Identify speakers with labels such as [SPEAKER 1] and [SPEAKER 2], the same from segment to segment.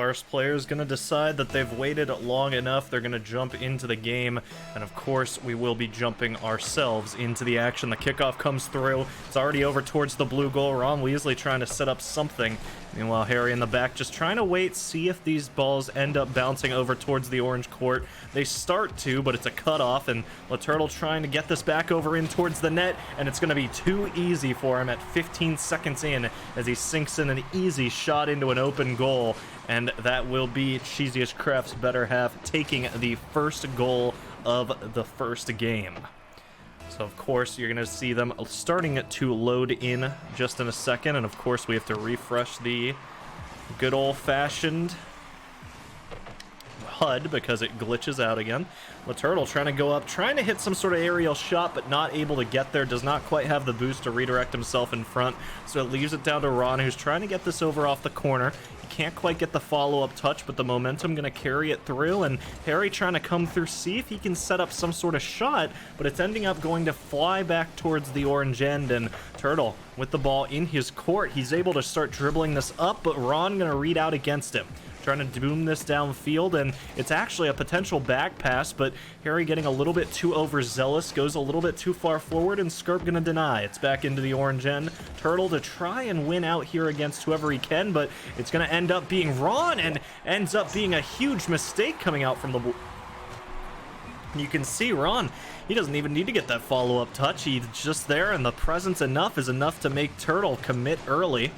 [SPEAKER 1] first player is going to decide that they've waited long enough. They're going to jump into the game, and of course, we will be jumping ourselves into the action. The kickoff comes through. It's already over towards the blue goal. Ron Weasley trying to set up something. Meanwhile, Harry in the back just trying to wait, see if these balls end up bouncing over towards the orange court. They start to, but it's a cutoff, and LaTurtle trying to get this back over in towards the net, and it's going to be too easy for him at 15 seconds in as he sinks in an easy shot into an open goal, and that will be Cheesiest Craft's better half taking the first goal of the first game. So of course you're going to see them starting to load in just in a second, and of course we have to refresh the good old-fashioned HUD because it glitches out again. LaTurtle trying to go up, trying to hit some sort of aerial shot, but not able to get there. Does not quite have the boost to redirect himself in front, so it leaves it down to Ron, who's trying to get this over off the corner. He can't quite get the follow-up touch, but the momentum going to carry it through, and Harry trying to come through, see if he can set up some sort of shot, but it's ending up going to fly back towards the orange end, and Turtle with the ball in his court. He's able to start dribbling this up, but Ron going to read out against him. Trying to boom this downfield, and it's actually a potential back pass, but Harry getting a little bit too overzealous, goes a little bit too far forward, and Skirp gonna deny. It's back into the orange end. Turtle to try and win out here against whoever he can, but it's gonna end up being Ron, and ends up being a huge mistake coming out from the... You can see Ron, he doesn't even need to get that follow-up touch. He's just there, and the presence enough is enough to make Turtle commit early.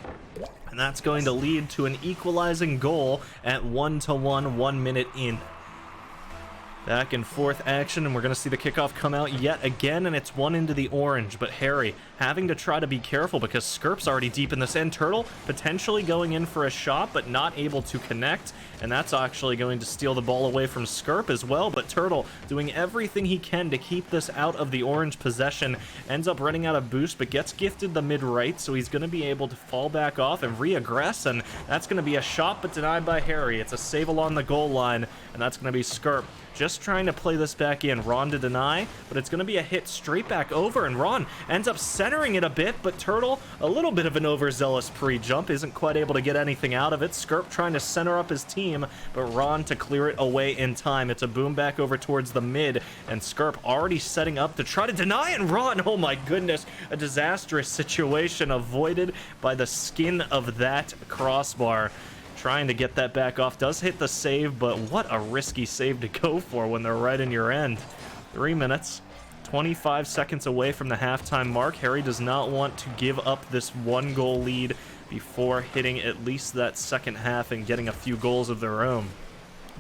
[SPEAKER 1] And that's going to lead to an equalizing goal at 1-1, 1 minute in. Back and forth action, and we're going to see the kickoff come out yet again, and it's one into the orange. But Harry having to try to be careful because Skirp's already deep in this end. Turtle potentially going in for a shot, but not able to connect, and that's actually going to steal the ball away from Skirp as well. But Turtle doing everything he can to keep this out of the orange possession, ends up running out of boost, but gets gifted the mid-right, so he's going to be able to fall back off and re-aggress, and that's going to be a shot, but denied by Harry. It's a save along the goal line, and that's going to be Skirp just trying to play this back in. Ron to deny, but it's going to be a hit straight back over, and Ron ends up centering it a bit, but Turtle, a little bit of an overzealous pre-jump, isn't quite able to get anything out of it. Skirp trying to center up his team, but Ron to clear it away in time. It's a boom back over towards the mid, and Skirp already setting up to try to deny, and Ron, oh my goodness, a disastrous situation avoided by the skin of that crossbar. Trying to get that back off, does hit the save, but what a risky save to go for when they're right in your end. 3 minutes, 25 seconds away from the halftime mark. Harry does not want to give up this 1-goal lead before hitting at least that second half and getting a few goals of their own.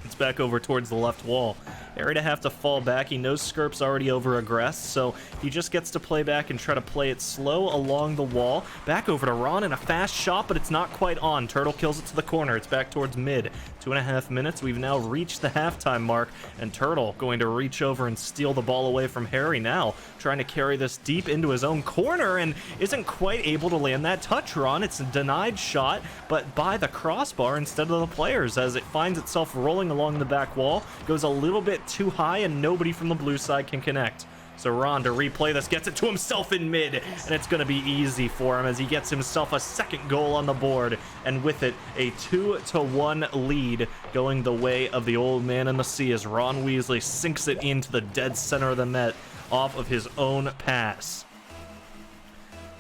[SPEAKER 1] It's back over towards the left wall. Harry to have to fall back. He knows Skirp's already over-aggressed, so he just gets to play back and try to play it slow along the wall. Back over to Ron and a fast shot, but it's not quite on. Turtle kills it to the corner. It's back towards mid. 2.5 minutes. We've now reached the halftime mark, and Turtle going to reach over and steal the ball away from Harry now, trying to carry this deep into his own corner and isn't quite able to land that touch, Ron. It's a denied shot, but by the crossbar instead of the players as it finds itself rolling along the back wall, goes a little bit too high, and nobody from the blue side can connect. So Ron to replay this, gets it to himself in mid, and it's going to be easy for him as he gets himself a second goal on the board, and with it, a 2-1 lead going the way of the old man in the sea as Ron Weasley sinks it into the dead center of the net off of his own pass.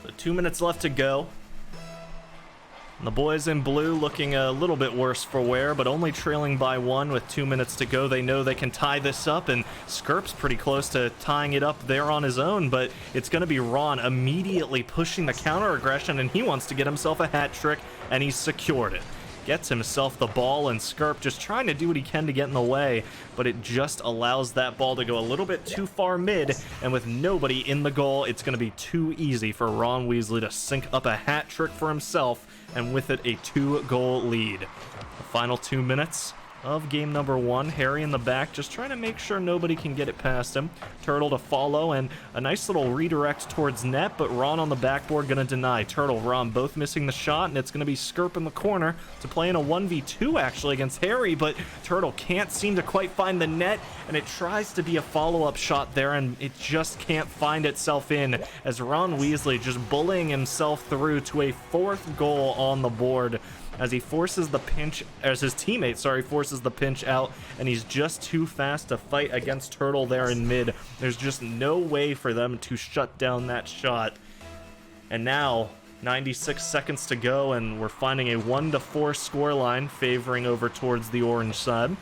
[SPEAKER 1] So 2 minutes left to go. The boys in blue looking a little bit worse for wear, but only trailing by 1 with 2 minutes to go. They know they can tie this up, and Skirp's pretty close to tying it up there on his own, but it's going to be Ron immediately pushing the counter-aggression, and he wants to get himself a hat trick, and he's secured it. Gets himself the ball, and Skirp just trying to do what he can to get in the way, but it just allows that ball to go a little bit too far mid, and with nobody in the goal, it's going to be too easy for Ron Weasley to sync up a hat trick for himself, and with it, a 2-goal lead. The final 2 minutes of game number 1. Harry in the back just trying to make sure nobody can get it past him. Turtle to follow, and a nice little redirect towards net, but Ron on the backboard going to deny. Turtle, Ron both missing the shot, and it's going to be Skirp in the corner to play in a 1v2 actually against Harry, but Turtle can't seem to quite find the net, and it tries to be a follow-up shot there, and it just can't find itself in as Ron Weasley just bullying himself through to a 4th goal on the board. as he forces the pinch, as his teammate, sorry, forces the pinch out, and he's just too fast to fight against Turtle there in mid. There's just no way for them to shut down that shot. And now 96 seconds to go, and we're finding a 1-4 scoreline favoring over towards the orange side.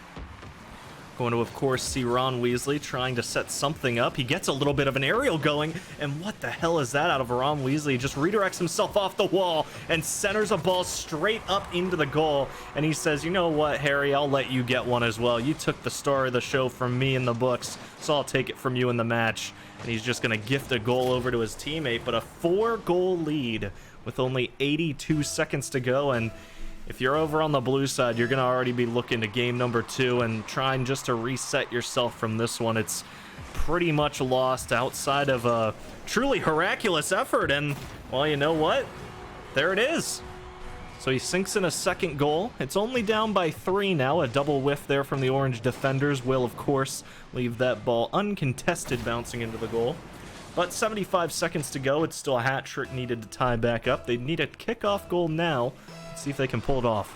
[SPEAKER 1] Going to, of course, see Ron Weasley trying to set something up. He gets a little bit of an aerial going, and what the hell is that out of Ron Weasley? He just redirects himself off the wall and centers a ball straight up into the goal. And he says, you know what, Harry, I'll let you get one as well. You took the star of the show from me in the books, so I'll take it from you in the match. And he's just going to gift a goal over to his teammate, but a 4-goal lead with only 82 seconds to go. And if you're over on the blue side, you're going to already be looking to game number 2 and trying just to reset yourself from this one. It's pretty much lost outside of a truly miraculous effort. And, well, you know what? There it is. So he sinks in a second goal. It's only down by 3 now. A double whiff there from the orange defenders will, of course, leave that ball uncontested bouncing into the goal. But 75 seconds to go. It's still a hat trick needed to tie back up. They need a kickoff goal now. Let's see if they can pull it off.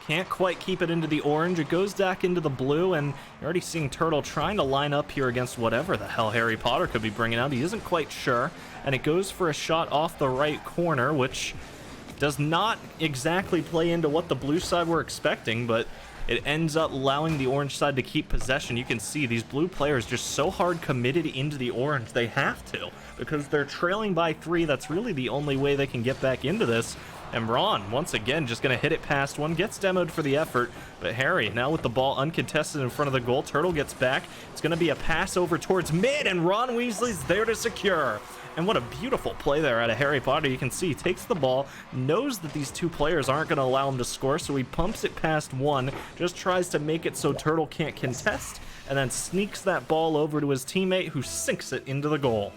[SPEAKER 1] Can't quite keep it into the orange. It goes back into the blue, and you're already seeing Turtle trying to line up here against whatever the hell Harry Potter could be bringing out. He isn't quite sure, and it goes for a shot off the right corner, which does not exactly play into what the blue side were expecting, but it ends up allowing the orange side to keep possession. You can see these blue players just so hard committed into the orange. They have to, because they're trailing by 3. That's really the only way they can get back into this. And Ron, once again, just going to hit it past one. Gets demoed for the effort. But Harry, now with the ball uncontested in front of the goal. Turtle gets back. It's going to be a pass over towards mid, and Ron Weasley's there to secure. And what a beautiful play there out of Harry Potter. You can see he takes the ball, knows that these two players aren't going to allow him to score, so he pumps it past one, just tries to make it so Turtle can't contest, and then sneaks that ball over to his teammate, who sinks it into the goal.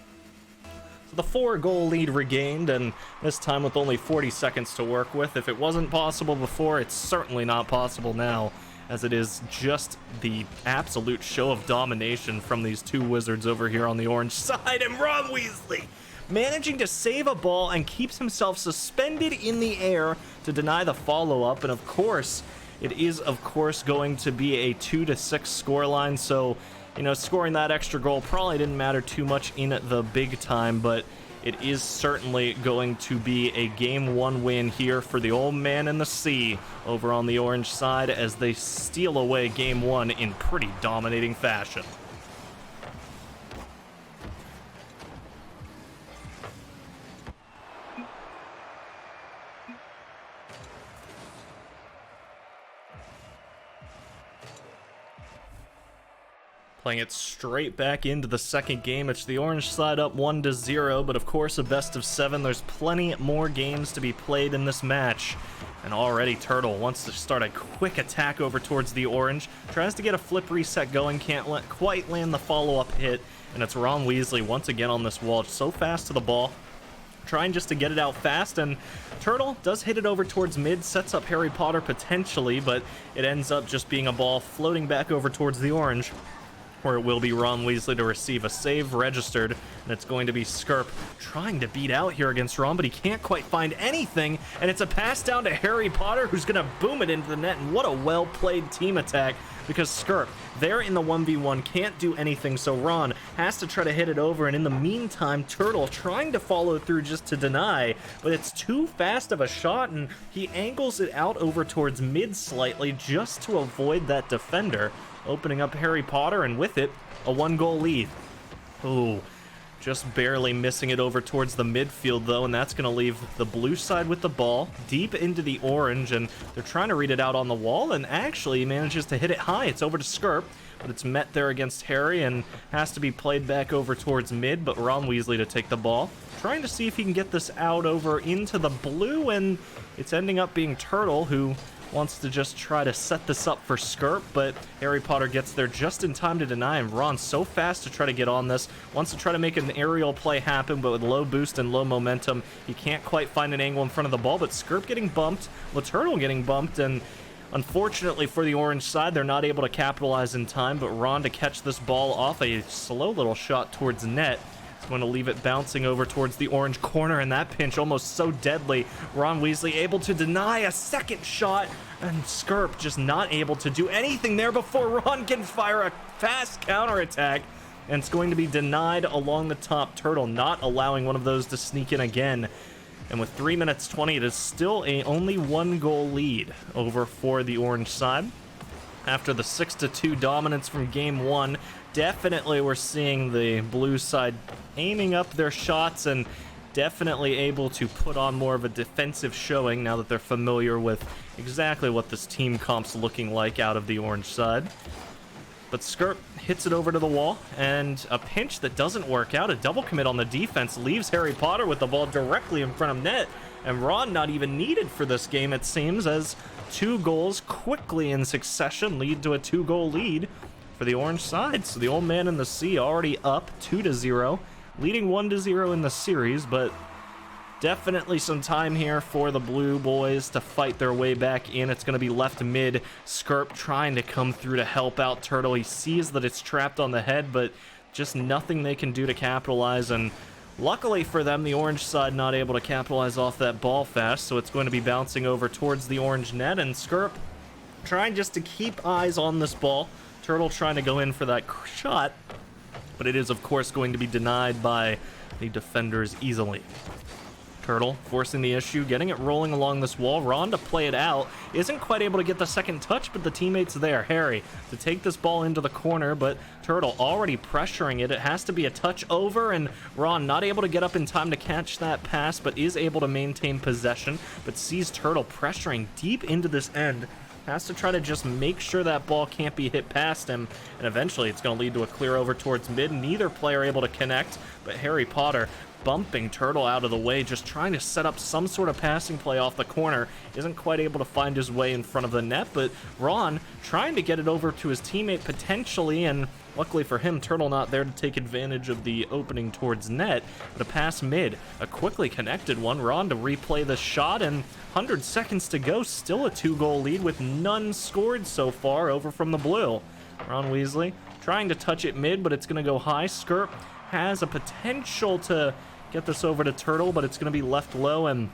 [SPEAKER 1] So the 4-goal lead regained, and this time with only 40 seconds to work with. If it wasn't possible before, it's certainly not possible now, as it is just the absolute show of domination from these two wizards over here on the orange side. And Ron Weasley managing to save a ball and keeps himself suspended in the air to deny the follow-up. And of course, it is of course going to be a 2-6 scoreline, so you know, scoring that extra goal probably didn't matter too much in the big time, but it is certainly going to be a Game 1 win here for the old man in the sea over on the orange side as they steal away Game 1 in pretty dominating fashion. Playing it straight back into the second game. It's the orange side up 1-0, but of course a best of 7. There's plenty more games to be played in this match. And already Turtle wants to start a quick attack over towards the orange. Tries to get a flip reset going, can't quite land the follow-up hit. And it's Ron Weasley once again on this wall, so fast to the ball. Trying just to get it out fast, and Turtle does hit it over towards mid, sets up Harry Potter potentially, but it ends up just being a ball floating back over towards the orange, where it will be Ron Weasley to receive a save registered, and it's going to be Skirp trying to beat out here against Ron, but he can't quite find anything, and it's a pass down to Harry Potter, who's going to boom it into the net, and what a well-played team attack, because Skirp, there in the 1v1, can't do anything, so Ron has to try to hit it over, and in the meantime, Turtle trying to follow through just to deny, but it's too fast of a shot, and he angles it out over towards mid slightly just to avoid that defender, opening up Harry Potter, and with it, a 1-goal lead. Ooh, just barely missing it over towards the midfield, though, and that's going to leave the blue side with the ball deep into the orange, and they're trying to read it out on the wall, and actually manages to hit it high. It's over to Skirp, but it's met there against Harry, and has to be played back over towards mid, but Ron Weasley to take the ball. Trying to see if he can get this out over into the blue, and it's ending up being Turtle, who wants to just try to set this up for Skirp, but Harry Potter gets there just in time to deny him. Ron's so fast to try to get on this, wants to try to make an aerial play happen, but with low boost and low momentum, he can't quite find an angle in front of the ball, but Skirp getting bumped, Turtle getting bumped, and unfortunately for the orange side, they're not able to capitalize in time, but Ron to catch this ball off a slow little shot towards net. Going to leave it bouncing over towards the orange corner, and that pinch almost so deadly. Ron Weasley able to deny a second shot, and Skirp just not able to do anything there before Ron can fire a fast counterattack, and it's going to be denied along the top. Turtle not allowing one of those to sneak in again. And with 3 minutes 20, it is still a only 1-goal lead over for the orange side. After the 6-2 dominance from game 1, definitely we're seeing the blue side aiming up their shots and definitely able to put on more of a defensive showing now that they're familiar with exactly what this team comp's looking like out of the orange side. But Skirp hits it over to the wall, and a pinch that doesn't work out. A double commit on the defense leaves Harry Potter with the ball directly in front of net, and Ron not even needed for this game, it seems, as 2 goals quickly in succession lead to a 2-goal lead for the orange side. So the old man in the sea already up 2-0, leading 1-0 in the series, but definitely some time here for the blue boys to fight their way back in. It's going to be left mid. Skirp trying to come through to help out Turtle. He sees that it's trapped on the head, but just nothing they can do to capitalize. And luckily for them, the orange side not able to capitalize off that ball fast, so it's going to be bouncing over towards the orange net. And Skirp trying just to keep eyes on this ball. Turtle trying to go in for that shot, but it is, of course, going to be denied by the defenders easily. Turtle forcing the issue, getting it rolling along this wall. Ron to play it out. Isn't quite able to get the second touch, but the teammate's there. Harry to take this ball into the corner, but Turtle already pressuring it. It has to be a touch over, and Ron not able to get up in time to catch that pass, but is able to maintain possession, but sees Turtle pressuring deep into this end. Has to try to just make sure that ball can't be hit past him, and eventually it's going to lead to a clear over towards mid. Neither player able to connect, but Harry Potter bumping Turtle out of the way, just trying to set up some sort of passing play off the corner. Isn't quite able to find his way in front of the net, but Ron trying to get it over to his teammate potentially, and luckily for him, Turtle not there to take advantage of the opening towards net, but a pass mid, a quickly connected one. Ron to replay the shot, and 100 seconds to go, still a 2-goal lead with none scored so far over from the blue. Ron Weasley trying to touch it mid, but it's going to go high. Skirp has a potential to get this over to Turtle, but it's going to be left low, and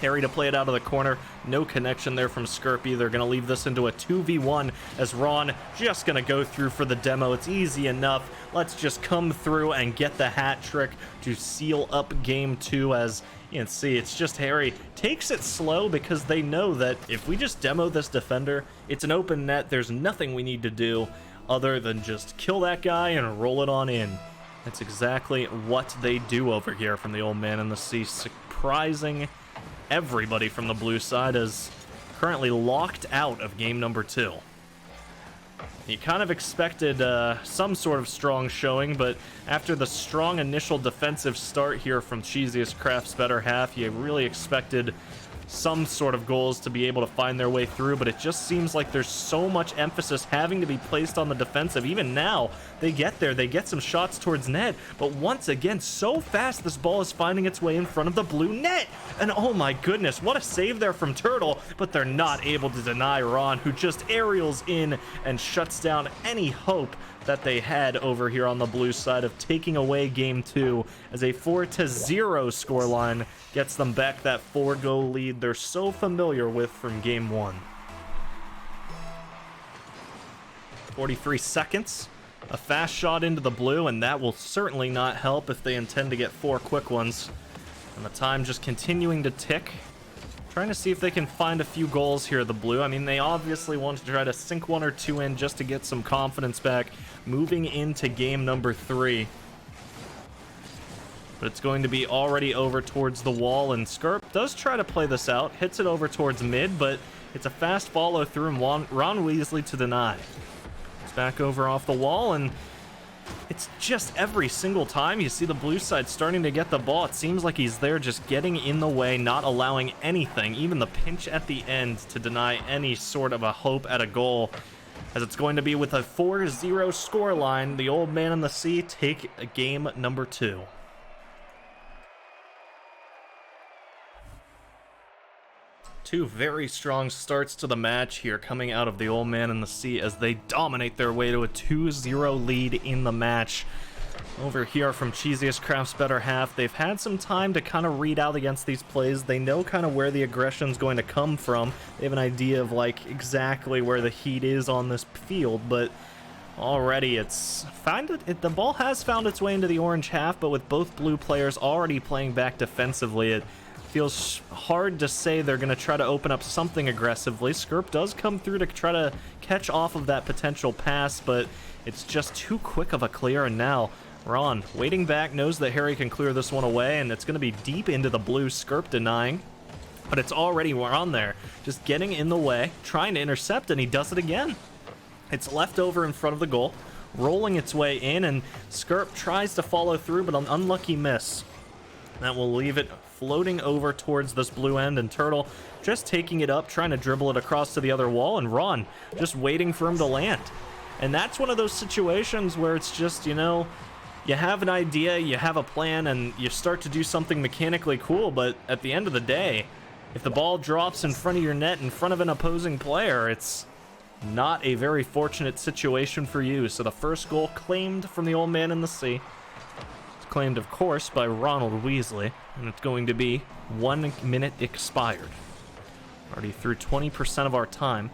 [SPEAKER 1] Harry to play it out of the corner. No connection there from Skirp either. Going to leave this into a 2v1 as Ron just going to go through for the demo. It's easy enough. Let's just come through and get the hat trick to seal up game 2. As you can see, it's just Harry takes it slow because they know that if we just demo this defender, it's an open net. There's nothing we need to do other than just kill that guy and roll it on in. That's exactly what they do over here from the old man in the sea, surprising everybody from the blue side as currently locked out of game number 2. You kind of expected some sort of strong showing, but after the strong initial defensive start here from Cheesiest Craft's better half, you really expected some sort of goals to be able to find their way through, but it just seems like there's so much emphasis having to be placed on the defensive. Even now, they get there, they get some shots towards net, but once again, so fast this ball is finding its way in front of the blue net. And oh my goodness, what a save there from Turtle, but they're not able to deny Ron, who just aerials in and shuts down any hope that they had over here on the blue side of taking away game 2 as a 4-0 scoreline gets them back that 4-goal lead they're so familiar with from game 1. 43 seconds, a fast shot into the blue, and that will certainly not help if they intend to get 4 quick ones. And the time just continuing to tick. Trying to see if they can find a few goals here, the blue. I mean, they obviously want to try to sink 1 or 2 in just to get some confidence back moving into game number 3. But it's going to be already over towards the wall, and Skirp does try to play this out, hits it over towards mid, but it's a fast follow through and Ron Weasley to deny. It's back over off the wall, and it's just every single time you see the blue side starting to get the ball, it seems like he's there just getting in the way, not allowing anything, even the pinch at the end, to deny any sort of a hope at a goal. As it's going to be with a 4-0 scoreline, the old man in the sea take game number 2. Two very strong starts to the match here coming out of the old man in the sea as they dominate their way to a 2-0 lead in the match. Over here from Cheesiest Craft's better half, they've had some time to kind of read out against these plays. They know kind of where the aggression's going to come from. They have an idea of like exactly where the heat is on this field, but already the ball has found its way into the orange half, but with both blue players already playing back defensively, it feels hard to say they're going to try to open up something aggressively. Skirp does come through to try to catch off of that potential pass, but it's just too quick of a clear, and now Ron, waiting back, knows that Harry can clear this one away, and it's going to be deep into the blue. Skirp denying, but it's already Ron there, just getting in the way, trying to intercept, and he does it again. It's left over in front of the goal, rolling its way in, and Skirp tries to follow through, but an unlucky miss. That will leave it floating over towards this blue end, and Turtle just taking it up, trying to dribble it across to the other wall, and Ron just waiting for him to land. And that's one of those situations where it's just, you know, you have an idea, you have a plan, and you start to do something mechanically cool, but at the end of the day, if the ball drops in front of your net, in front of an opposing player, it's not a very fortunate situation for you. So the first goal claimed from the old man in the sea. It's claimed, of course, by Ronald Weasley, and it's going to be 1 minute expired. Already through 20% of our time.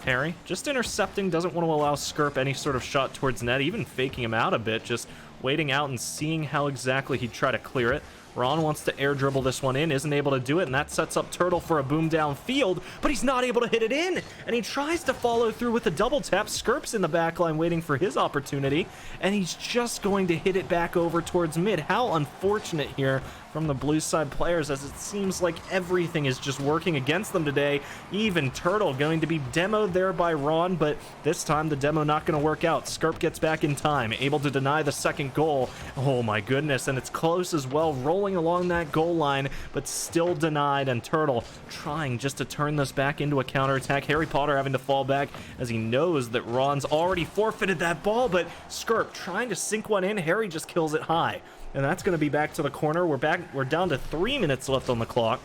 [SPEAKER 1] Harry just intercepting, doesn't want to allow Skirp any sort of shot towards net, even faking him out a bit, just waiting out and seeing how exactly he'd try to clear it. Ron wants to air dribble this one in, isn't able to do it, and that sets up Turtle for a boom downfield, but he's not able to hit it in, and he tries to follow through with a double tap. Skirp's in the back line waiting for his opportunity, and he's just going to hit it back over towards mid. How unfortunate here from the blue side players, as it seems like everything is just working against them today. Even Turtle going to be demoed there by Ron, but this time the demo not going to work out. Skirp gets back in time, able to deny the second goal. Oh my goodness, and it's close as well, rolling along that goal line, but still denied, and Turtle trying just to turn this back into a counterattack. Harry Potter having to fall back as he knows that Ron's already forfeited that ball, but Skirp trying to sink one in. Harry just kills it high. And that's going to be back to the corner. We're down to 3 minutes left on the clock.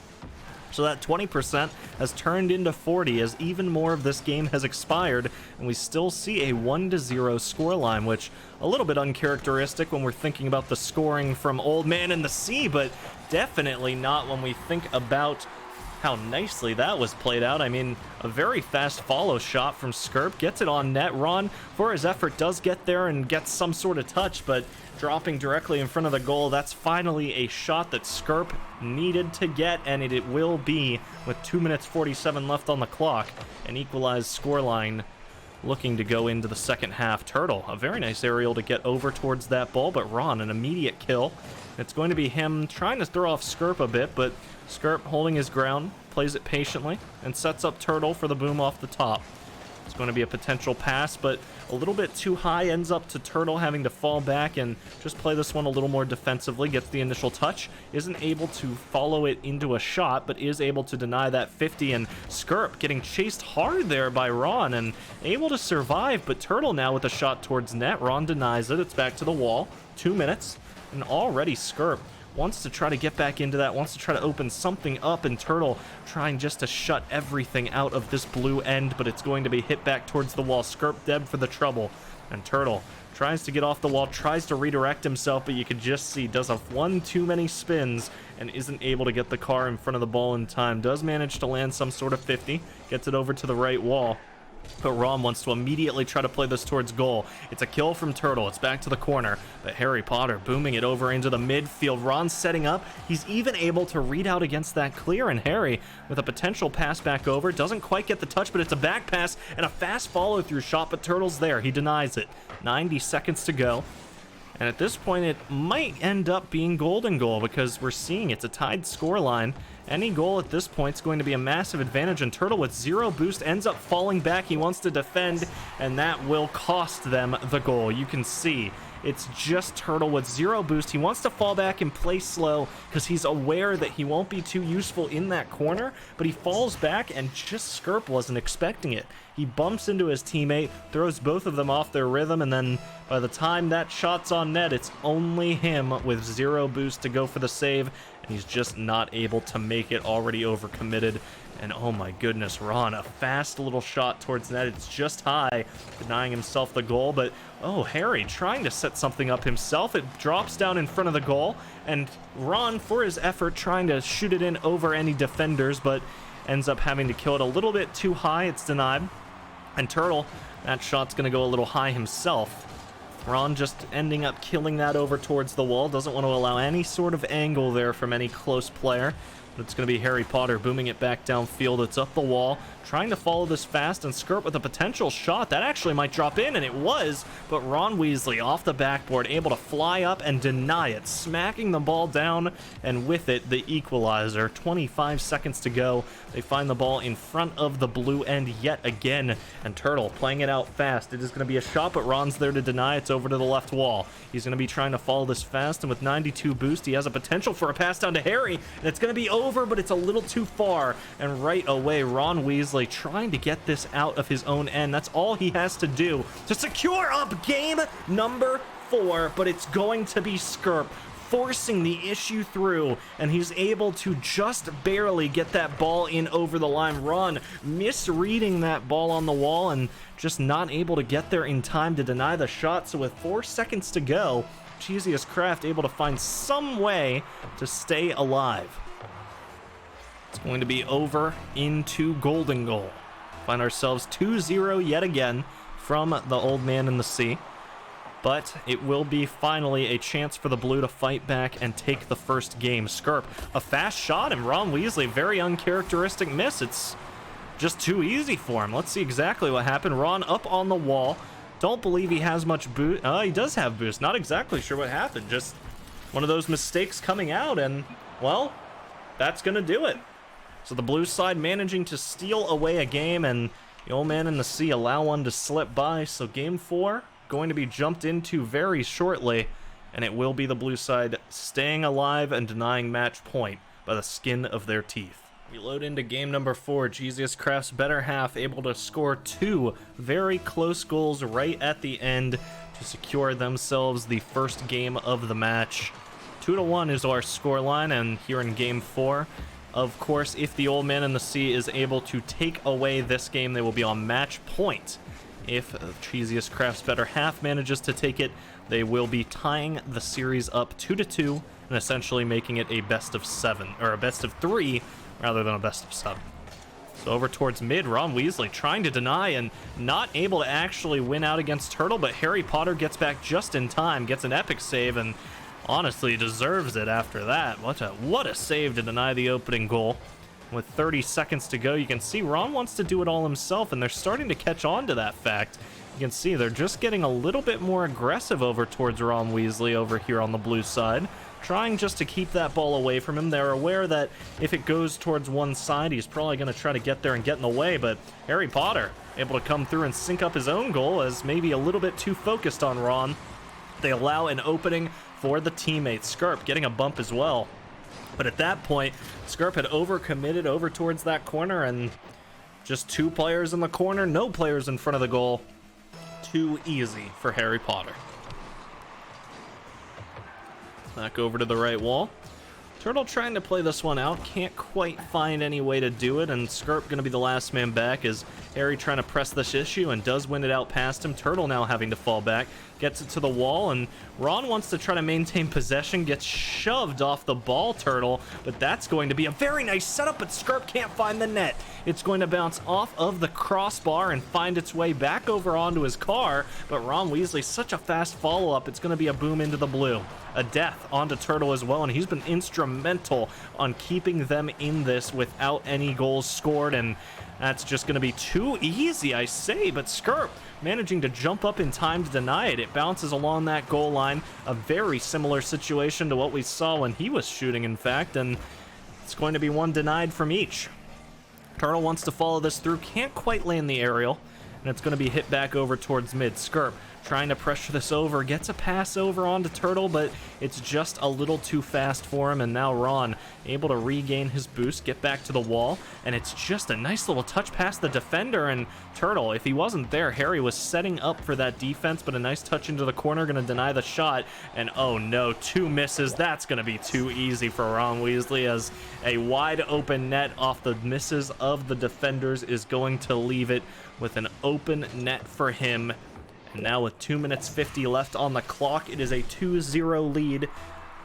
[SPEAKER 1] So that 20% has turned into 40 as even more of this game has expired, and we still see a 1-0 scoreline, which a little bit uncharacteristic when we're thinking about the scoring from Old Man in the Sea, but definitely not when we think about how nicely that was played out. I mean, a very fast follow shot from Skirp, gets it on net. Ron, for his effort, does get there and gets some sort of touch, but dropping directly in front of the goal. That's finally a shot that Skirp needed to get, and it will be, with 2 minutes 47 left on the clock, an equalized scoreline looking to go into the second half. Turtle, a very nice aerial to get over towards that ball, but Ron, an immediate kill. It's going to be him trying to throw off Skirp a bit, but Skirp holding his ground, plays it patiently, and sets up Turtle for the boom off the top. It's going to be a potential pass, but a little bit too high, ends up to Turtle having to fall back and just play this one a little more defensively. Gets the initial touch, isn't able to follow it into a shot, but is able to deny that 50, and Skirp getting chased hard there by Ron and able to survive, but Turtle now with a shot towards net. Ron denies it. It's back to the wall. 2 minutes, and already Skirp wants to try to get back into that, wants to try to open something up, and Turtle trying just to shut everything out of this blue end, but it's going to be hit back towards the wall. Skirp dead for the trouble, and Turtle tries to get off the wall, tries to redirect himself, but you can just see does a one too many spins and isn't able to get the car in front of the ball in time. Does manage to land some sort of 50, gets it over to the right wall. But Ron wants to immediately try to play this towards goal. It's a kill from Turtle. It's back to the corner. But Harry Potter booming it over into the midfield. Ron setting up. He's even able to read out against that clear. And Harry with a potential pass back over. Doesn't quite get the touch, but it's a back pass and a fast follow-through shot. But Turtle's there. He denies it. 90 seconds to go. And at this point, it might end up being golden goal because we're seeing it's a tied scoreline. Any goal at this point is going to be a massive advantage, and Turtle with 0 boost ends up falling back. He wants to defend, and that will cost them the goal. You can see it's just Turtle with 0 boost. He wants to fall back and play slow because he's aware that he won't be too useful in that corner, but he falls back, and just Skirp wasn't expecting it. He bumps into his teammate, throws both of them off their rhythm, and then by the time that shot's on net, it's only him with 0 boost to go for the save, and he's just not able to make it, already overcommitted. And oh my goodness, Ron, a fast little shot towards net. It's just high, denying himself the goal. But oh, Harry trying to set something up himself. It drops down in front of the goal. And Ron, for his effort, trying to shoot it in over any defenders, but ends up having to kill it a little bit too high. It's denied. And Turtle, that shot's going to go a little high himself. Ron just ending up killing that over towards the wall. Doesn't want to allow any sort of angle there from any close player. But it's going to be Harry Potter booming it back downfield. It's up the wall, trying to follow this fast, and Skirp with a potential shot. That actually might drop in, and it was. But Ron Weasley off the backboard, able to fly up and deny it, smacking the ball down, and with it, the equalizer. 25 seconds to go. They find the ball in front of the blue end yet again. And Turtle playing it out fast. It is going to be a shot, but Ron's there to deny. It's over to the left wall. He's going to be trying to follow this fast, and with 92 boost, he has a potential for a pass down to Harry, and it's going to be over, but it's a little too far. And right away, Ron Weasley trying to get this out of his own end. That's all he has to do to secure up game number 4, but it's going to be Skirp forcing the issue through, and he's able to just barely get that ball in over the line. Ron misreading that ball on the wall and just not able to get there in time to deny the shot. So with 4 seconds to go, Cheesiest Craft able to find some way to stay alive. It's going to be over into golden goal. Find ourselves 2-0 yet again from the Old Man in the Sea. But it will be finally a chance for the Blue to fight back and take the first game. Skirp, a fast shot, and Ron Weasley, very uncharacteristic miss. It's just too easy for him. Let's see exactly what happened. Ron up on the wall. Don't believe he has much boost. He does have boost. Not exactly sure what happened. Just one of those mistakes coming out, and, well, that's going to do it. So the Blue side managing to steal away a game, and the Old Man in the Sea allow one to slip by. So game 4 going to be jumped into very shortly, and it will be the Blue side staying alive and denying match point by the skin of their teeth. We load into game number 4. Cheesiest Craft's better half able to score 2 very close goals right at the end to secure themselves the first game of the match. 2-1 is our scoreline, and here in game 4, of course, if the Old Man in the Sea is able to take away this game, they will be on match point. If Cheesiest Craft's better half manages to take it, they will be tying the series up 2-2 and essentially making it a best of 7, or a best of 3 rather than a best of 7. So over towards mid, Ron Weasley trying to deny and not able to actually win out against Turtle, but Harry Potter gets back just in time, gets an epic save, and honestly deserves it after that. What a save to deny the opening goal. With 30 seconds to go, you can see Ron wants to do it all himself, and they're starting to catch on to that fact. You can see they're just getting a little bit more aggressive over towards Ron Weasley over here on the Blue side, trying just to keep that ball away from him. They're aware that if it goes towards one side, he's probably going to try to get there and get in the way, but Harry Potter able to come through and sync up his own goal as maybe a little bit too focused on Ron. They allow an opening for the teammates. Skirp getting a bump as well. But at that point, Skirp had overcommitted over towards that corner, and just 2 players in the corner, no players in front of the goal. Too easy for Harry Potter. Back over to the right wall. Turtle trying to play this one out, can't quite find any way to do it, and Skirp going to be the last man back as Harry trying to press this issue and does win it out past him. Turtle now having to fall back, gets it to the wall, and Ron wants to try to maintain possession, gets shoved off the ball, Turtle, but that's going to be a very nice setup, but Skirp can't find the net. It's going to bounce off of the crossbar and find its way back over onto his car, but Ron Weasley, such a fast follow-up, it's going to be a boom into the blue. A death onto Turtle as well, and he's been instrumental on keeping them in this without any goals scored, and that's just going to be too easy, I say, but Skirp managing to jump up in time to deny it. It bounces along that goal line, a very similar situation to what we saw when he was shooting, in fact, and it's going to be one denied from each. Turtle wants to follow this through, can't quite land the aerial, and it's going to be hit back over towards mid. Skirp trying to pressure this over, gets a pass over onto Turtle, but it's just a little too fast for him, and now Ron able to regain his boost, get back to the wall, and it's just a nice little touch past the defender, and Turtle, if he wasn't there, Harry was setting up for that defense, but a nice touch into the corner, gonna deny the shot, and oh no, 2 misses. That's gonna be too easy for Ron Weasley, as a wide open net off the misses of the defenders is going to leave it with an open net for him. And now with 2 minutes 50 left on the clock, it is a 2-0 lead,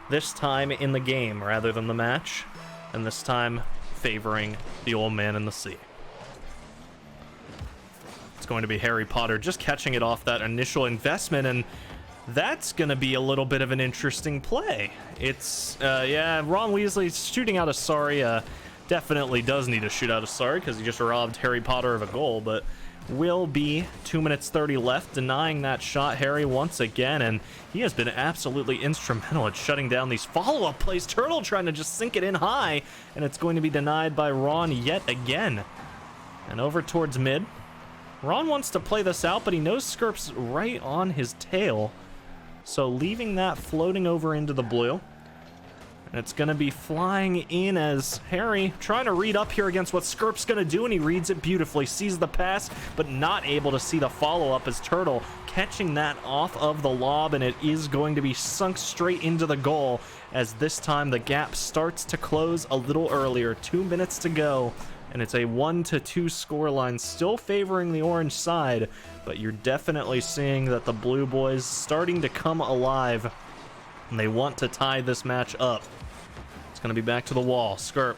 [SPEAKER 1] this time in the game rather than the match, and this time favoring the old man in the sea. It's going to be Harry Potter just catching it off that initial investment, and that's going to be a little bit of an interesting play. It's, yeah, Ron Weasley shooting out a sorry, definitely does need to shoot out a sorry because he just robbed Harry Potter of a goal, but will be 2 minutes 30 left, denying that shot, Harry, once again, and he has been absolutely instrumental at shutting down these follow-up plays. Turtle trying to just sink it in high, and it's going to be denied by Ron yet again. And over towards mid. Ron wants to play this out, but he knows Skirp's right on his tail, so leaving that floating over into the blue. And it's going to be flying in as Harry trying to read up here against what Skirp's going to do, and he reads it beautifully, sees the pass, but not able to see the follow-up as Turtle catching that off of the lob, and it is going to be sunk straight into the goal, as this time the gap starts to close a little earlier. 2 minutes to go, and it's a 1-2 scoreline, still favoring the orange side, but you're definitely seeing that the blue boys starting to come alive, and they want to tie this match up. It's going to be back to the wall. Skirp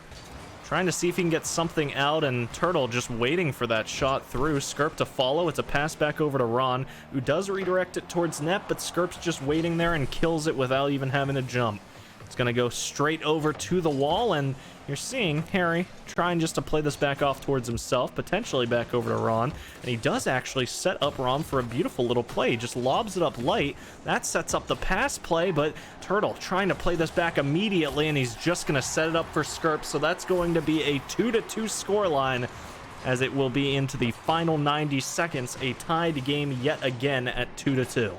[SPEAKER 1] trying to see if he can get something out, and Turtle just waiting for that shot through. Skirp to follow. It's a pass back over to Ron, who does redirect it towards net, but Skirp's just waiting there and kills it without even having to jump. It's going to go straight over to the wall, and you're seeing Harry trying just to play this back off towards himself, potentially back over to Ron, and he does actually set up Ron for a beautiful little play. He just lobs it up light. That sets up the pass play, but Turtle trying to play this back immediately, and he's just going to set it up for Skirp, so that's going to be a 2-2 scoreline, as it will be into the final 90 seconds, a tied game yet again at 2-2.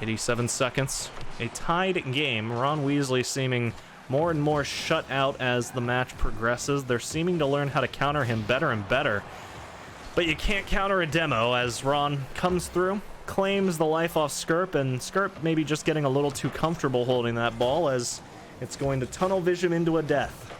[SPEAKER 1] 87 seconds, a tied game. Ron Weasley seeming more and more shut out as the match progresses. They're seeming to learn how to counter him better and better. But you can't counter a demo, as Ron comes through, claims the life off Skirp, and Skirp maybe just getting a little too comfortable holding that ball, as it's going to tunnel vision into a death.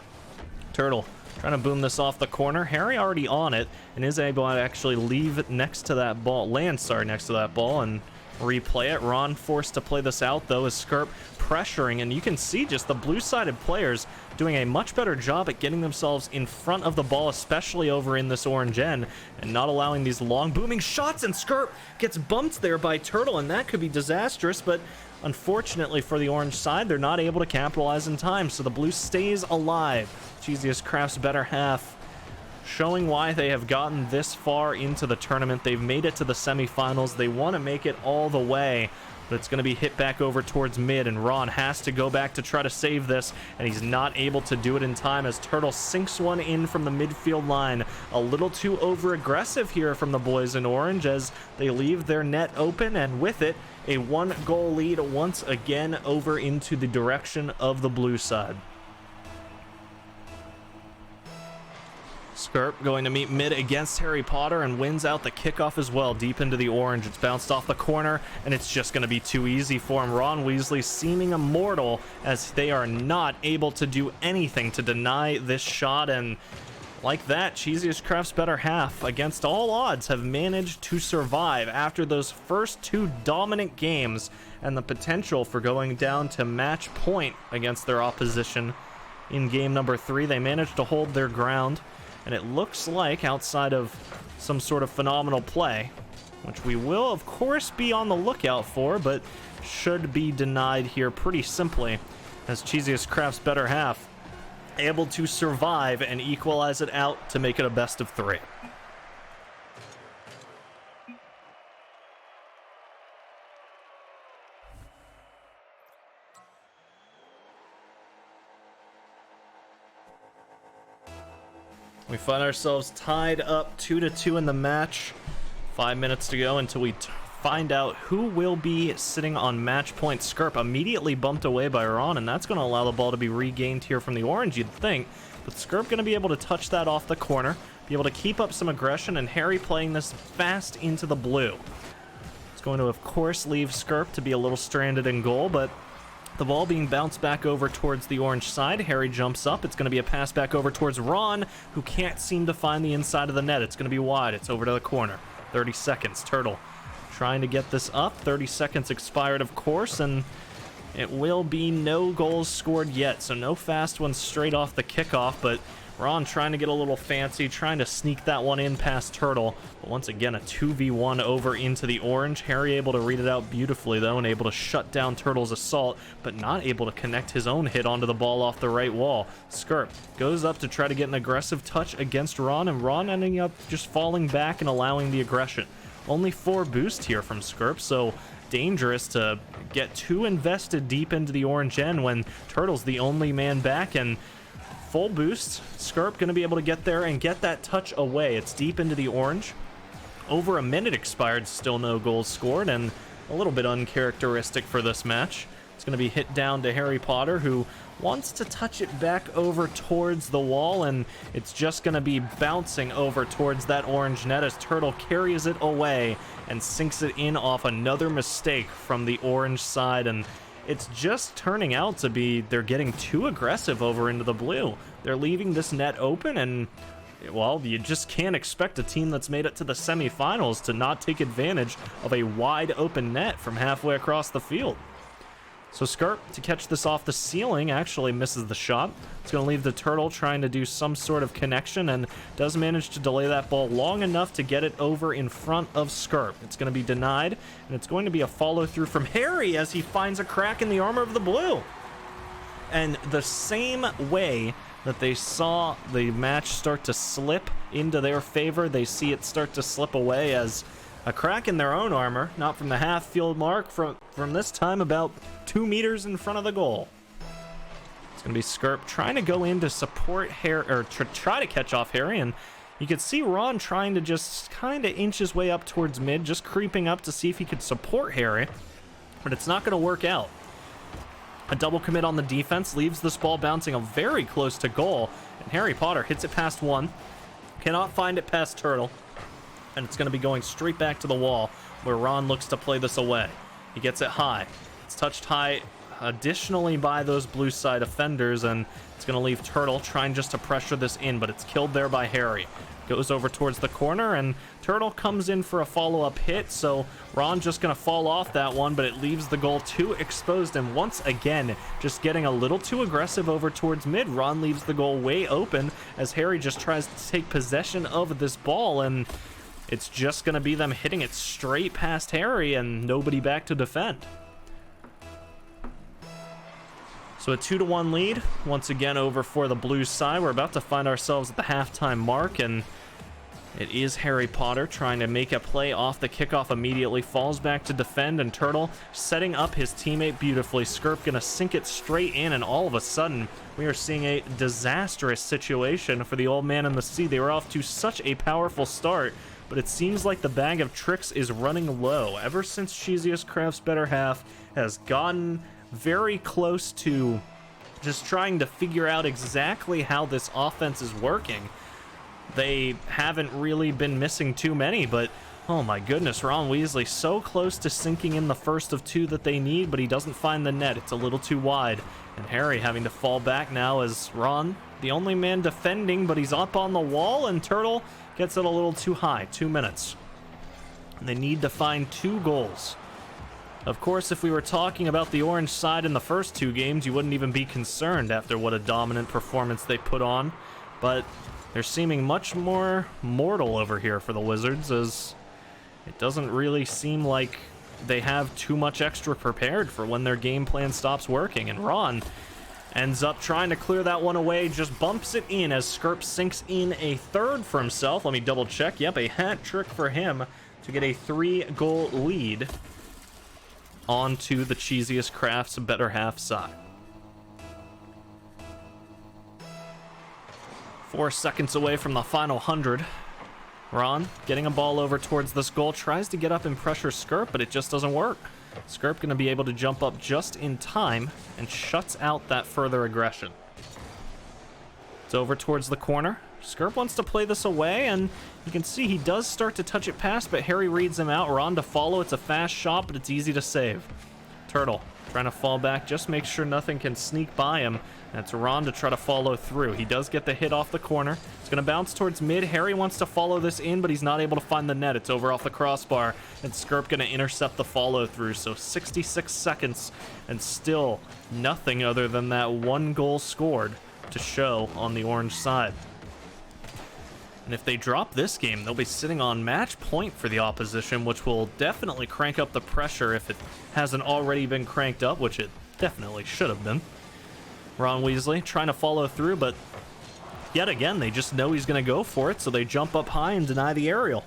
[SPEAKER 1] Turtle trying to boom this off the corner. Harry already on it, and is able to actually leave next to that ball, land, sorry, next to that ball, and replay it. Ron forced to play this out, though, as Skirp pressuring, and you can see just the blue-sided players doing a much better job at getting themselves in front of the ball, especially over in this orange end, and not allowing these long booming shots, and Skirp gets bumped there by Turtle, and that could be disastrous, but unfortunately for the orange side, they're not able to capitalize in time, so the blue stays alive. Cheesiest Craft's better half showing why they have gotten this far into the tournament. They've made it to the semifinals. They want to make it all the way, but it's going to be hit back over towards mid, and Ron has to go back to try to save this, and he's not able to do it in time as Turtle sinks one in from the midfield line. A little too over-aggressive here from the boys in orange as they leave their net open, and with it, a 1-goal lead once again over into the direction of the blue side. Skirp going to meet mid against Harry Potter and wins out the kickoff as well, deep into the orange. It's bounced off the corner, and it's just going to be too easy for him. Ron Weasley seeming immortal as they are not able to do anything to deny this shot, and like that, Cheesiest Craft's better half, against all odds, have managed to survive after those first 2 dominant games and the potential for going down to match point against their opposition in game number 3. They managed to hold their ground, and it looks like, outside of some sort of phenomenal play, which we will, of course, be on the lookout for, but should be denied here pretty simply, as Cheesiest Craft's better half able to survive and equalize it out to make it a best of 3. We find ourselves tied up 2-2 in the match. 5 minutes to go until we find out who will be sitting on match point. Skirp immediately bumped away by Ron, and that's going to allow the ball to be regained here from the orange, you'd think. But Skirp going to be able to touch that off the corner, be able to keep up some aggression, and Harry playing this fast into the blue. It's going to, of course, leave Skirp to be a little stranded in goal, but the ball being bounced back over towards the orange side. Harry jumps up. It's going to be a pass back over towards Ron, who can't seem to find the inside of the net. It's going to be wide. It's over to the corner. 30 seconds. Turtle trying to get this up. 30 seconds expired, of course, and it will be no goals scored yet, so no fast ones straight off the kickoff, but Ron trying to get a little fancy, trying to sneak that one in past Turtle. But once again, a 2v1 over into the orange. Harry able to read it out beautifully, though, and able to shut down Turtle's assault, but not able to connect his own hit onto the ball off the right wall. Skirp goes up to try to get an aggressive touch against Ron, and Ron ending up just falling back and allowing the aggression. Only 4 boost here from Skirp, so dangerous to get too invested deep into the orange end when Turtle's the only man back, and full boost. Skirp going to be able to get there and get that touch away. It's deep into the orange. Over a minute expired, still no goals scored, and a little bit uncharacteristic for this match. It's going to be hit down to Harry Potter, who wants to touch it back over towards the wall, and it's just going to be bouncing over towards that orange net as Turtle carries it away and sinks it in off another mistake from the orange side, and it's just turning out to be they're getting too aggressive over into the blue. They're leaving this net open, and well, you just can't expect a team that's made it to the semifinals to not take advantage of a wide open net from halfway across the field. So Skirp, to catch this off the ceiling, actually misses the shot. It's going to leave the Turtle trying to do some sort of connection, and does manage to delay that ball long enough to get it over in front of Skirp. It's going to be denied, and it's going to be a follow-through from Harry as he finds a crack in the armor of the blue. And the same way that they saw the match start to slip into their favor, they see it start to slip away as a crack in their own armor, not from the half-field mark, from this time about 2 meters in front of the goal. It's going to be Skirp trying to go in to support Harry, or try to catch off Harry, and you could see Ron trying to just kind of inch his way up towards mid, just creeping up to see if he could support Harry, but it's not going to work out. A double commit on the defense leaves this ball bouncing very close to goal, and Harry Potter hits it past one, cannot find it past Turtle, and it's going to be going straight back to the wall where Ron looks to play this away. He gets it high. It's touched high additionally by those blue side offenders, and it's going to leave Turtle trying just to pressure this in, but it's killed there by Harry. Goes over towards the corner, and Turtle comes in for a follow-up hit, so Ron just going to fall off that one, but it leaves the goal too exposed, and once again, just getting a little too aggressive over towards mid. Ron leaves the goal way open as Harry just tries to take possession of this ball, and it's just going to be them hitting it straight past Harry and nobody back to defend. So a 2-1 lead, once again over for the blue side. We're about to find ourselves at the halftime mark, and it is Harry Potter trying to make a play off the kickoff immediately, falls back to defend, and Turtle setting up his teammate beautifully. Skirp gonna sink it straight in, and all of a sudden, we are seeing a disastrous situation for the old man in the sea. They were off to such a powerful start, but it seems like the bag of tricks is running low. Ever since Cheesiest Craft's better half has gotten very close to just trying to figure out exactly how this offense is working, they haven't really been missing too many, but oh my goodness, Ron Weasley so close to sinking in the first of 2 that they need, but he doesn't find the net. It's a little too wide, and Harry having to fall back now as Ron, the only man defending, but he's up on the wall, and Turtle gets it a little too high. 2 minutes. And they need to find 2 goals. Of course, if we were talking about the orange side in the first 2 games, you wouldn't even be concerned after what a dominant performance they put on, but they're seeming much more mortal over here for the Wizards, as it doesn't really seem like they have too much extra prepared for when their game plan stops working, and Ron ends up trying to clear that one away, just bumps it in as Skirp sinks in a third for himself. Let me double check. Yep, a hat trick for him to get a 3-goal lead onto the Cheesiest Crafts better half side. 4 seconds away from the final 100. Ron getting a ball over towards this goal, tries to get up and pressure Skirp, but it just doesn't work. Skirp going to be able to jump up just in time and shuts out that further aggression. It's over towards the corner. Skirp wants to play this away, and you can see he does start to touch it past, but Harry reads him out. Ron to follow. It's a fast shot, but it's easy to save. Turtle trying to fall back, just make sure nothing can sneak by him. And it's Ron to try to follow through. He does get the hit off the corner. It's going to bounce towards mid. Harry wants to follow this in, but he's not able to find the net. It's over off the crossbar, and Skirp going to intercept the follow through. So 66 seconds, and still nothing other than that one goal scored to show on the orange side. And if they drop this game, they'll be sitting on match point for the opposition, which will definitely crank up the pressure if it hasn't already been cranked up, which it definitely should have been. Ron Weasley trying to follow through, but yet again, they just know he's going to go for it, so they jump up high and deny the aerial.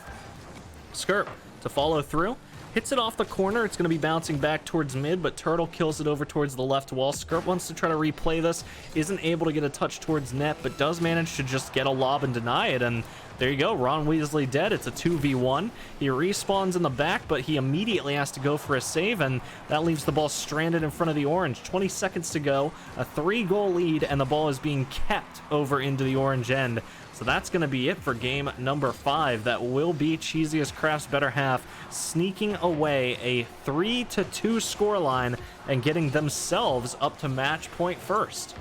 [SPEAKER 1] Skirp to follow through. Hits it off the corner. It's going to be bouncing back towards mid, but Turtle kills it over towards the left wall. Skirp wants to try to replay this. Isn't able to get a touch towards net, but does manage to just get a lob and deny it. And there you go. Ron Weasley dead. It's a 2v1. He respawns in the back, but he immediately has to go for a save, and that leaves the ball stranded in front of the orange. 20 seconds to go. A 3-goal lead, and the ball is being kept over into the orange end. So that's going to be it for game number 5. That will be Cheesiest Craft's better half sneaking away a 3-2 scoreline and getting themselves up to match point first.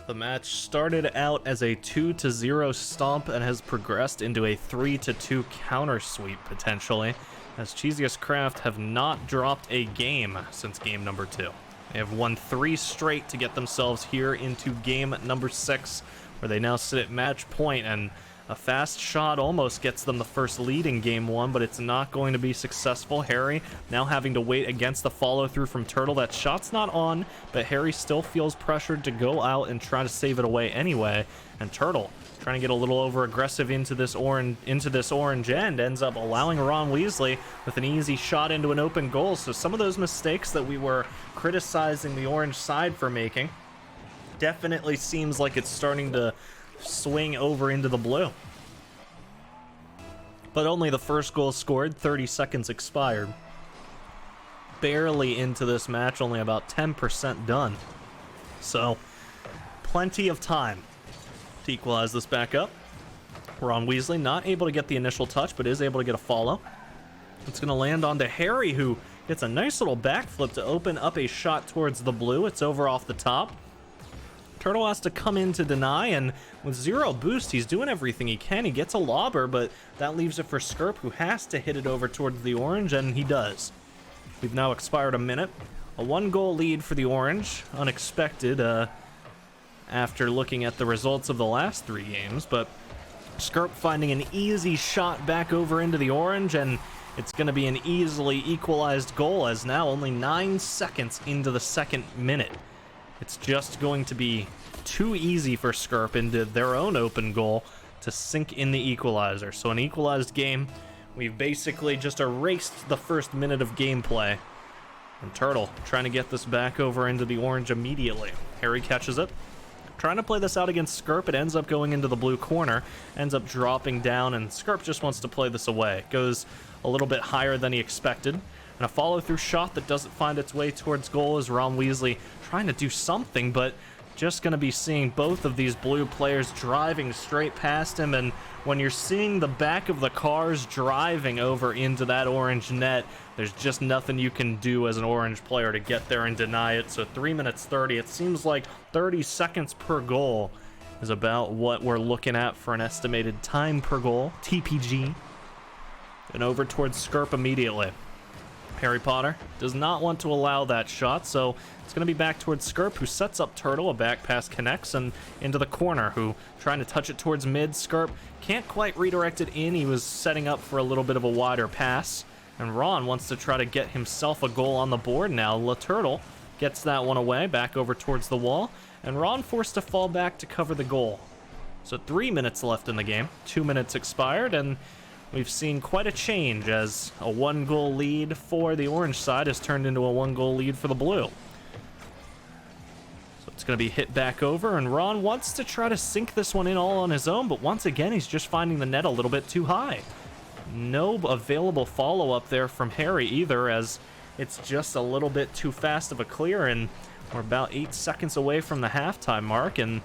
[SPEAKER 1] The match started out as a 2-0 stomp and has progressed into a 3-2 counter sweep, potentially, as Cheesiest Craft have not dropped a game since game number 2. They have won 3 straight to get themselves here into game number 6, where they now sit at match point, and a fast shot almost gets them the first lead in game 1, but it's not going to be successful. Harry now having to wait against the follow-through from Turtle. That shot's not on, but Harry still feels pressured to go out and try to save it away anyway. And Turtle trying to get a little over-aggressive into this orange end, ends up allowing Ron Weasley with an easy shot into an open goal. So some of those mistakes that we were criticizing the orange side for making definitely seems like it's starting to swing over into the blue. But only the first goal scored, 30 seconds expired. Barely into this match, only about 10% done. So, plenty of time to equalize this back up. Ron Weasley not able to get the initial touch, but is able to get a follow. It's going to land onto Harry, who gets a nice little backflip to open up a shot towards the blue. It's over off the top. Turtle has to come in to deny, and with 0 boost, he's doing everything he can. He gets a lobber, but that leaves it for Skirp, who has to hit it over towards the orange, and he does. We've now expired a minute. A 1-goal lead for the orange. Unexpected after looking at the results of the last 3 games, but Skirp finding an easy shot back over into the orange, and it's going to be an easily equalized goal, as now only 9 seconds into the 2nd minute. It's just going to be too easy for Skirp into their own open goal to sink in the equalizer. So an equalized game, we've basically just erased the first minute of gameplay. And Turtle trying to get this back over into the orange immediately. Harry catches it. Trying to play this out against Skirp, it ends up going into the blue corner, ends up dropping down, and Skirp just wants to play this away. Goes a little bit higher than he expected. And a follow-through shot that doesn't find its way towards goal is Ron Weasley trying to do something, but just going to be seeing both of these blue players driving straight past him. And when you're seeing the back of the cars driving over into that orange net, there's just nothing you can do as an orange player to get there and deny it. So 3 minutes 30, it seems like 30 seconds per goal is about what we're looking at for an estimated time per goal, TPG. And over towards Skirp immediately. Harry Potter does not want to allow that shot, so it's going to be back towards Skirp, who sets up Turtle. A back pass connects, and into the corner, who trying to touch it towards mid. Skirp can't quite redirect it in. He was setting up for a little bit of a wider pass, and Ron wants to try to get himself a goal on the board now. Turtle gets that one away, back over towards the wall, and Ron forced to fall back to cover the goal. So 3 minutes left in the game, 2 minutes expired, and we've seen quite a change as a 1-goal lead for the orange side has turned into a 1-goal lead for the blue. So it's going to be hit back over, and Ron wants to try to sink this one in all on his own, but once again, he's just finding the net a little bit too high. No available follow-up there from Harry either, as it's just a little bit too fast of a clear, and we're about 8 seconds away from the halftime mark, and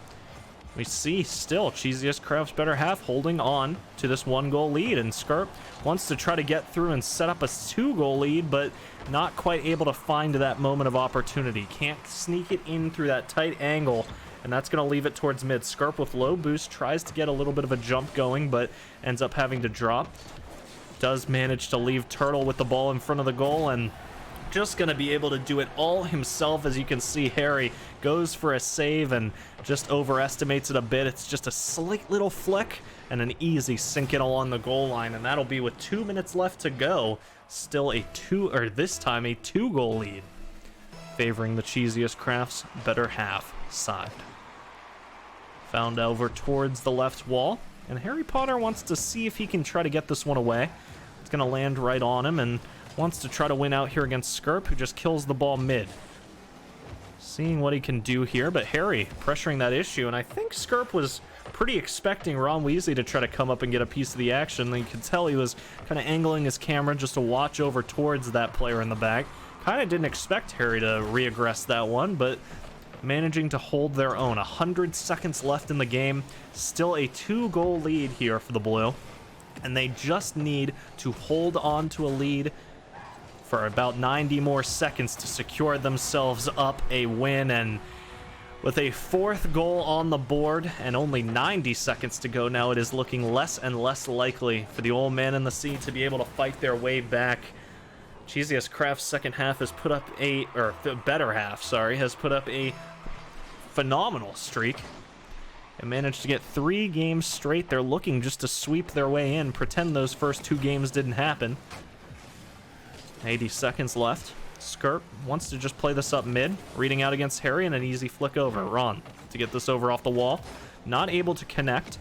[SPEAKER 1] we see still Cheesiest Craft's better half holding on to this 1-goal lead, and Skirp wants to try to get through and set up a 2-goal lead, but not quite able to find that moment of opportunity. Can't sneak it in through that tight angle, and that's going to leave it towards mid. Skirp with low boost tries to get a little bit of a jump going, but ends up having to drop. Does manage to leave Turtle with the ball in front of the goal, and just going to be able to do it all himself. As you can see, Harry goes for a save and just overestimates it a bit. It's just a slight little flick and an easy sink in along the goal line, and that'll be with 2 minutes left to go. Still this time a 2-goal lead, favoring the Cheesiest Crafts better half side. Found over towards the left wall, and Harry Potter wants to see if he can try to get this one away. It's going to land right on him, and wants to try to win out here against Skirp, who just kills the ball mid. Seeing what he can do here, but Harry pressuring that issue, and I think Skirp was pretty expecting Ron Weasley to try to come up and get a piece of the action. You could tell he was kind of angling his camera just to watch over towards that player in the back. Kind of didn't expect Harry to re-aggress that one, but managing to hold their own. 100 seconds left in the game, still a 2-goal lead here for the Blue, and they just need to hold on to a lead for about 90 more seconds to secure themselves up a win. And with a 4th goal on the board and only 90 seconds to go now, it is looking less and less likely for the old man in the sea to be able to fight their way back. Cheesiest Craft's second half has put up better half, has put up a phenomenal streak and managed to get 3 games straight. They're looking just to sweep their way in, pretend those first 2 games didn't happen. 80 seconds left. Skirp wants to just play this up mid, reading out against Harry, and an easy flick over. Ron to get this over off the wall. Not able to connect,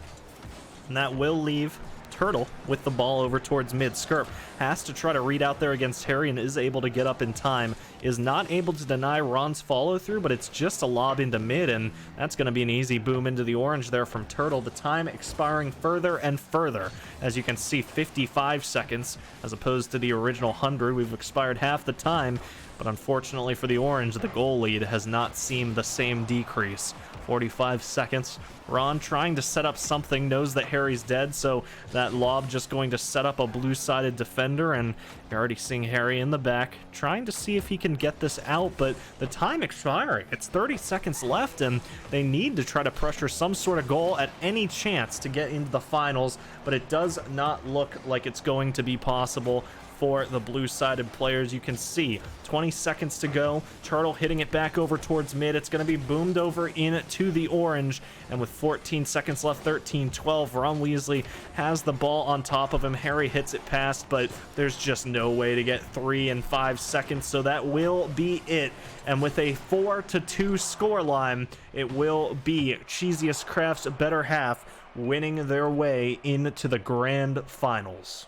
[SPEAKER 1] and that will leave Turtle with the ball over towards mid. Skirp has to try to read out there against Harry and is able to get up in time. Is not able to deny Ron's follow through, but it's just a lob into mid, and that's going to be an easy boom into the orange there from Turtle. The time expiring further and further. As you can see, 55 seconds as opposed to the original 100. We've expired half the time, but unfortunately for the orange, the goal lead has not seen the same decrease. 45 seconds. Ron trying to set up something, knows that Harry's dead, so that lob just going to set up a blue-sided defender, and you're already seeing Harry in the back trying to see if he can get this out, but the time expiring. It's 30 seconds left, and they need to try to pressure some sort of goal at any chance to get into the finals, but it does not look like it's going to be possible for the blue-sided players. You can see 20 seconds to go. Turtle hitting it back over towards mid. It's going to be boomed over in to the orange, and with 14 seconds left, 13-12, Ron Weasley has the ball on top of him. Harry hits it past, but there's just no way to get 3 and 5 seconds, so that will be it. And with a 4-2 scoreline, it will be Cheesiest Craft's better half winning their way into the grand finals.